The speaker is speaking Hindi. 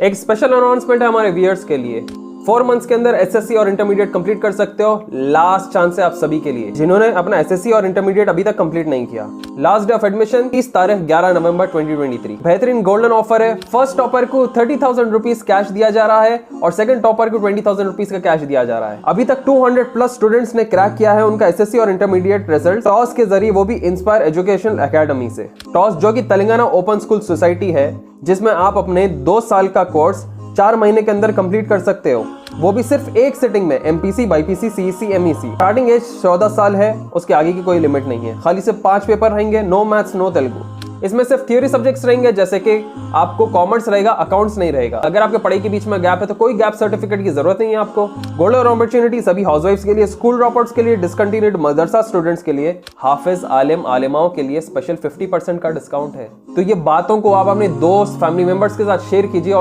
एक स्पेशल अनाउंसमेंट है हमारे व्यूअर्स के लिए। 4 मंथ्स के अंदर एसएससी और इंटरमीडिएट कंप्लीट कर सकते हो। लास्ट चांस है आप सभी के लिए जिन्होंने अपना एसएससी और इंटरमीडिएट अभी तक कंप्लीट नहीं किया। लास्ट डे ऑफ एडमिशन 30 तारीख 11 नवंबर 2023। बेहतरीन गोल्डन ऑफर है। फर्स्ट टॉपर को 30,000 रुपीज कैश दिया जा रहा है और सेकंड टॉपर को 20,000 रुपीज का कैश दिया जा रहा है। अभी तक 200+ स्टूडेंट्स ने क्रैक किया है उनका एसएससी और इंटरमीडिएट रिजल्ट टॉस के जरिए, वो भी इंस्पायर एजुकेशनल एकेडमी से। टॉस जो कि तेलंगाना ओपन स्कूल सोसाइटी है, जिसमें आप अपने 2 साल का कोर्स 4 महीने के अंदर कंप्लीट कर सकते हो, वो भी सिर्फ एक सिटिंग में। MPC, BiPC, CEC, MEC. Starting age 14 साल है, उसके आगे की कोई लिमिट नहीं है। खाली सिर्फ 5 पेपर रहेंगे, नो मैथ्स नो तेलुगु। इसमें सिर्फ थियोरी सब्जेक्ट्स रहेंगे, जैसे कि आपको कॉमर्स रहेगा, अकाउंट्स नहीं रहेगा। अगर आपके पढ़ाई के बीच में गैप है तो कोई गैप सर्टिफिकेट की जरूरत नहीं है आपको। गोल्डन अपॉर्चुनिटी सभी हाउसवाइफ्स के लिए, स्कूल ड्रॉपआउट्स के लिए, डिसकंटिन्यूड मदरसा स्टूडेंट्स के लिए, हाफिज, आलिम, आलिमाओं के लिए स्पेशल 50% का डिस्काउंट है। तो ये बातों को आप अपने दोस्त, फैमिली मेंबर्स के साथ शेयर कीजिए।